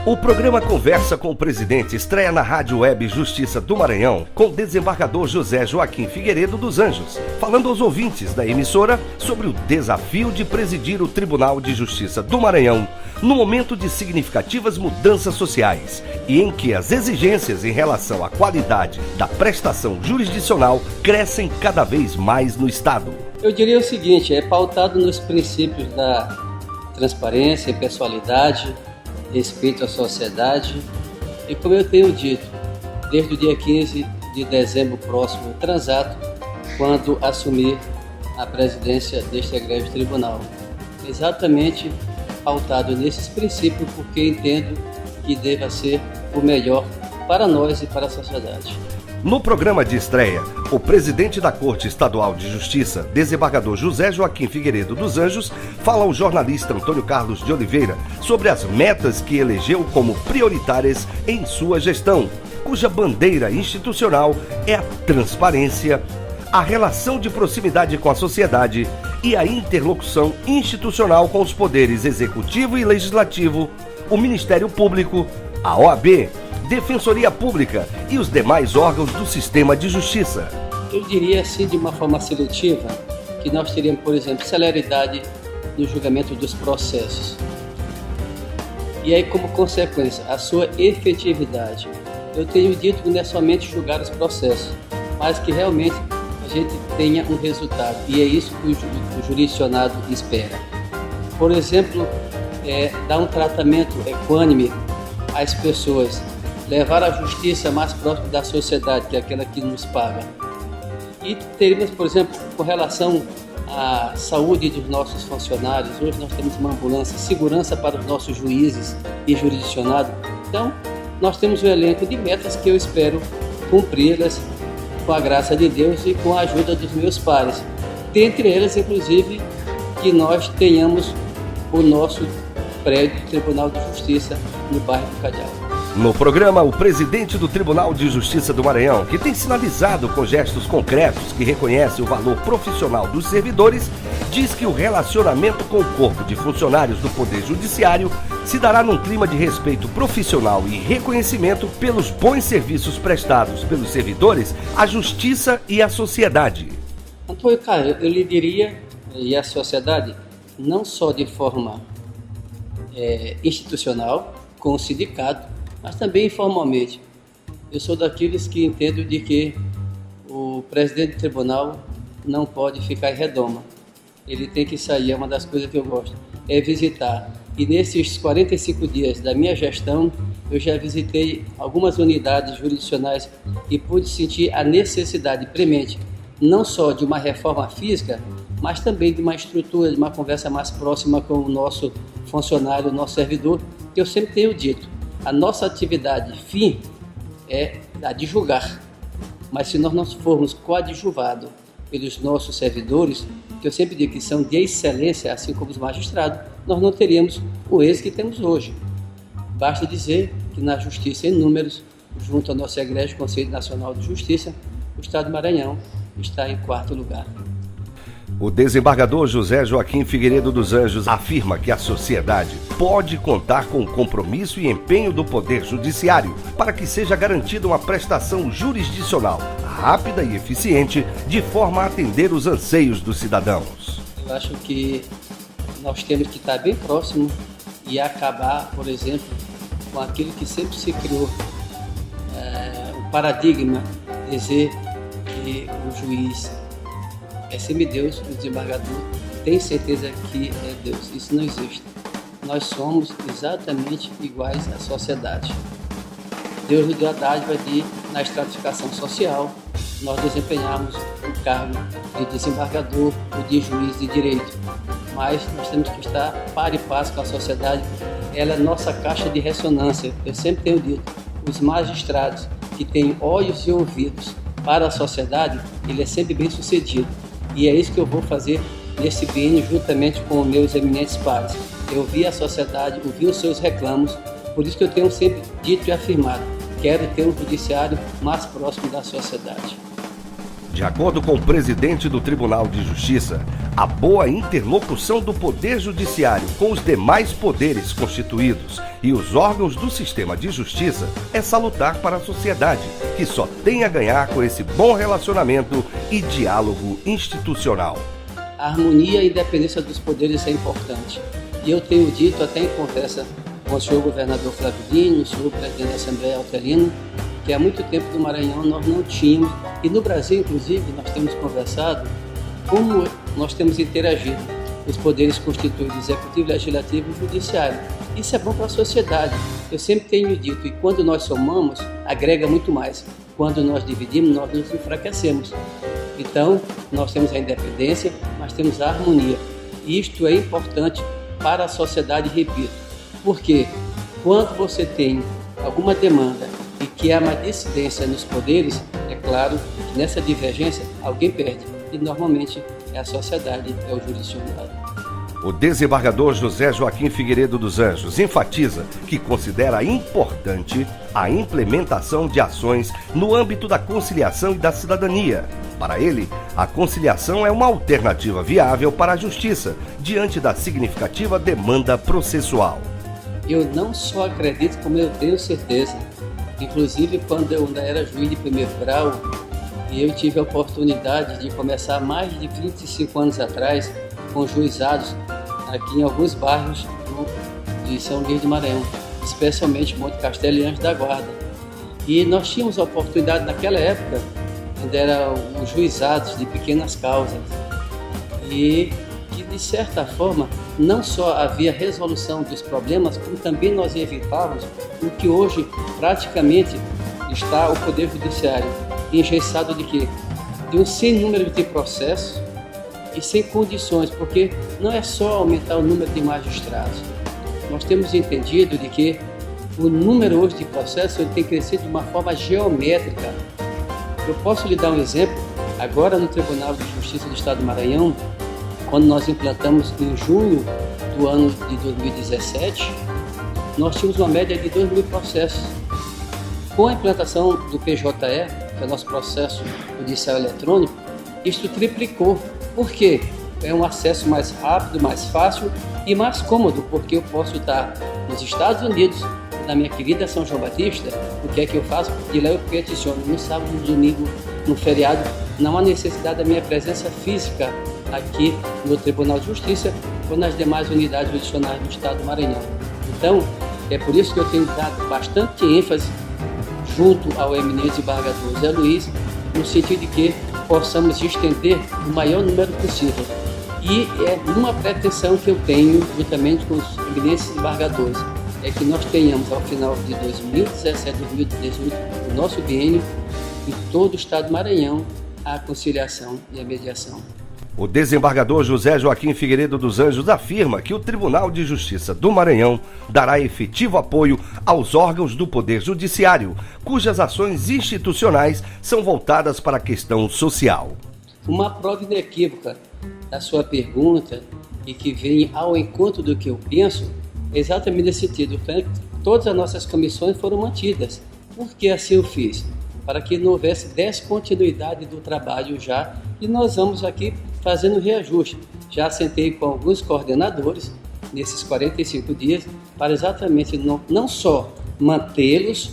O programa Conversa com o Presidente estreia na Rádio Web Justiça do Maranhão com o desembargador José Joaquim Figueiredo dos Anjos, falando aos ouvintes da emissora sobre o desafio de presidir o Tribunal de Justiça do Maranhão no momento de significativas mudanças sociais e em que as exigências em relação à qualidade da prestação jurisdicional crescem cada vez mais no Estado. Eu diria o seguinte, é pautado nos princípios da transparência, impessoalidade, respeito à sociedade e, como eu tenho dito, desde o dia 15 de dezembro próximo, transato, quando assumir a presidência deste egrégio tribunal. Exatamente pautado nesses princípios, porque entendo que deva ser o melhor para nós e para a sociedade. No programa de estreia, o presidente da Corte Estadual de Justiça, desembargador José Joaquim Figueiredo dos Anjos, fala ao jornalista Antônio Carlos de Oliveira sobre as metas que elegeu como prioritárias em sua gestão, cuja bandeira institucional é a transparência, a relação de proximidade com a sociedade e a interlocução institucional com os poderes executivo e legislativo, o Ministério Público, a OAB, Defensoria Pública e os demais órgãos do sistema de justiça. Eu diria assim, de uma forma seletiva, que nós teríamos, por exemplo, celeridade no julgamento dos processos. E aí, como consequência, a sua efetividade. Eu tenho dito que não é somente julgar os processos, mas que realmente a gente tenha um resultado. E é isso que o jurisdicionado espera. Por exemplo, dar um tratamento equânime às pessoas, levar a justiça mais próximo da sociedade, que é aquela que nos paga. E teríamos, por exemplo, com relação à saúde dos nossos funcionários, hoje nós temos uma ambulância, segurança para os nossos juízes e jurisdicionados. Então, nós temos um elenco de metas que eu espero cumpri-las com a graça de Deus e com a ajuda dos meus pares. Dentre elas, inclusive, que nós tenhamos o nosso prédio do Tribunal de Justiça no bairro do Cadial. No programa, o presidente do Tribunal de Justiça do Maranhão, que tem sinalizado com gestos concretos que reconhece o valor profissional dos servidores, diz que o relacionamento com o corpo de funcionários do Poder Judiciário se dará num clima de respeito profissional e reconhecimento pelos bons serviços prestados pelos servidores à justiça e à sociedade. Antônio Carlos, eu lhe diria, e a sociedade, não só de forma institucional, com o sindicato, mas também informalmente. Eu sou daqueles que entendo de que o presidente do tribunal não pode ficar em redoma. Ele tem que sair, é uma das coisas que eu gosto, é visitar. E nesses 45 dias da minha gestão, eu já visitei algumas unidades jurisdicionais e pude sentir a necessidade premente, não só de uma reforma física, mas também de uma estrutura, de uma conversa mais próxima com o nosso funcionário, o nosso servidor, que eu sempre tenho dito. A nossa atividade fim é a de julgar, mas se nós não formos coadjuvados pelos nossos servidores, que eu sempre digo que são de excelência, assim como os magistrados, nós não teríamos o êxito que temos hoje. Basta dizer que na justiça em números, junto ao nosso egrégio Conselho Nacional de Justiça, o Estado do Maranhão está em 4º lugar. O desembargador José Joaquim Figueiredo dos Anjos afirma que a sociedade pode contar com o compromisso e empenho do Poder Judiciário para que seja garantida uma prestação jurisdicional rápida e eficiente, de forma a atender os anseios dos cidadãos. Eu acho que nós temos que estar bem próximo e acabar, por exemplo, com aquilo que sempre se criou, o paradigma de dizer que o juiz é semideus, o desembargador tem certeza que é Deus. Isso não existe. Nós somos exatamente iguais à sociedade. Deus nos deu a dádiva de, na estratificação social, nós desempenharmos o cargo de desembargador ou de juiz de direito. Mas nós temos que estar par e passo com a sociedade. Ela é nossa caixa de ressonância. Eu sempre tenho dito, os magistrados que têm olhos e ouvidos para a sociedade, ele é sempre bem sucedido. E é isso que eu vou fazer nesse biênio juntamente com os meus eminentes pares. Eu ouvi a sociedade, ouvi os seus reclamos, por isso que eu tenho sempre dito e afirmado, quero ter um judiciário mais próximo da sociedade. De acordo com o presidente do Tribunal de Justiça, a boa interlocução do Poder Judiciário com os demais poderes constituídos e os órgãos do sistema de justiça é salutar para a sociedade, que só tem a ganhar com esse bom relacionamento e diálogo institucional. A harmonia e a independência dos poderes é importante. E eu tenho dito até em conversa com o senhor governador Flávio Dino, o senhor presidente da Assembleia Alterino, que há muito tempo no Maranhão nós não tínhamos, e no Brasil, inclusive, nós temos conversado como nós temos interagido, os poderes constituídos, executivo, legislativo e judiciário. Isso é bom para a sociedade. Eu sempre tenho dito, e quando nós somamos, agrega muito mais. Quando nós dividimos, nós nos enfraquecemos. Então, nós temos a independência, mas temos a harmonia. E isto é importante para a sociedade, repito, porque quando você tem alguma demanda e que há uma dissidência nos poderes, é claro que nessa divergência alguém perde, e normalmente é a sociedade, é o jurisdicionário. O desembargador José Joaquim Figueiredo dos Anjos enfatiza que considera importante a implementação de ações no âmbito da conciliação e da cidadania. Para ele, a conciliação é uma alternativa viável para a justiça, diante da significativa demanda processual. Eu não só acredito, como eu tenho certeza. Inclusive, quando eu ainda era juiz de primeiro grau, e eu tive a oportunidade de começar mais de 25 anos atrás com juizados aqui em alguns bairros de São Luís do Maranhão, especialmente Monte Castelo e Anjo da Guarda. E nós tínhamos a oportunidade naquela época, ainda eram os juizados de pequenas causas, e que de certa forma não só havia resolução dos problemas, como também nós evitávamos o que hoje praticamente está o Poder Judiciário engessado de quê? De um sem número de processos e sem condições, porque não é só aumentar o número de magistrados. Nós temos entendido de que o número hoje de processos ele tem crescido de uma forma geométrica. Eu posso lhe dar um exemplo. Agora no Tribunal de Justiça do Estado do Maranhão, quando nós implantamos em junho do ano de 2017, nós tínhamos uma média de 2.000 processos. Com a implantação do PJE, que é o nosso processo judicial eletrônico, isto triplicou. Por quê? É um acesso mais rápido, mais fácil e mais cômodo, porque eu posso estar nos Estados Unidos, na minha querida São João Batista. O que é que eu faço? De lá eu peticiono no sábado, no domingo, no feriado. Não há necessidade da minha presença física aqui no Tribunal de Justiça ou nas demais unidades jurisdicionais do Estado do Maranhão. Então, é por isso que eu tenho dado bastante ênfase junto ao eminente desembargador Zé Luiz, no sentido de que possamos estender o maior número possível. E é uma pretensão que eu tenho, juntamente com os eminentes desembargadores, é que nós tenhamos, ao final de 2017, 2018, o nosso biênio, em todo o Estado do Maranhão, a conciliação e a mediação. O desembargador José Joaquim Figueiredo dos Anjos afirma que o Tribunal de Justiça do Maranhão dará efetivo apoio aos órgãos do Poder Judiciário, cujas ações institucionais são voltadas para a questão social. Uma prova inequívoca da sua pergunta e que vem ao encontro do que eu penso é exatamente nesse sentido. Todas as nossas comissões foram mantidas. Por que assim eu fiz? Para que não houvesse descontinuidade do trabalho já, e nós vamos aqui fazendo reajuste. Já sentei com alguns coordenadores nesses 45 dias para exatamente não só mantê-los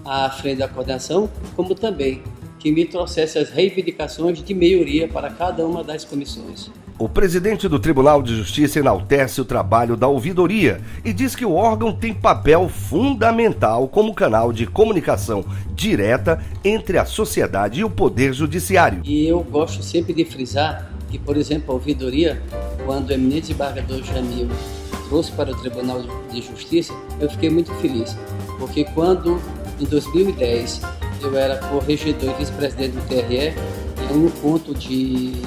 à frente da coordenação, como também que me trouxesse as reivindicações de melhoria para cada uma das comissões. O presidente do Tribunal de Justiça enaltece o trabalho da ouvidoria e diz que o órgão tem papel fundamental como canal de comunicação direta entre a sociedade e o Poder Judiciário. E eu gosto sempre de frisar que, por exemplo, a ouvidoria, quando o eminente desembargador Jamil trouxe para o Tribunal de Justiça, eu fiquei muito feliz, porque quando, em 2010, eu era corregedor e vice-presidente do TRE, em um encontro de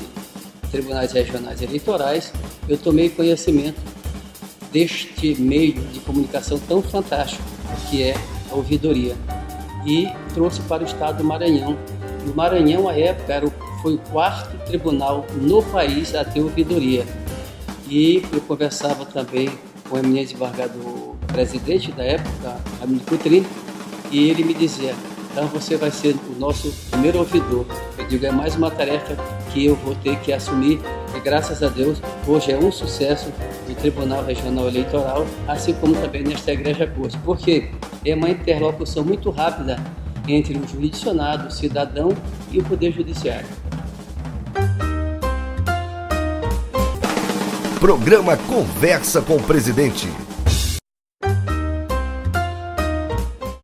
tribunais regionais eleitorais, eu tomei conhecimento deste meio de comunicação tão fantástico que é a ouvidoria e trouxe para o estado do Maranhão. O Maranhão, à época, foi o 4º tribunal no país a ter ouvidoria. E eu conversava também com o eminente desembargador presidente da época, Ramiro Coutinho, e ele me dizia: Então você vai ser o nosso primeiro ouvidor. Eu digo, é mais uma tarefa que eu vou ter que assumir e graças a Deus hoje é um sucesso no Tribunal Regional Eleitoral, assim como também nesta Igreja Corte, porque é uma interlocução muito rápida entre o jurisdicionado, o cidadão e o Poder Judiciário. Programa Conversa com o Presidente.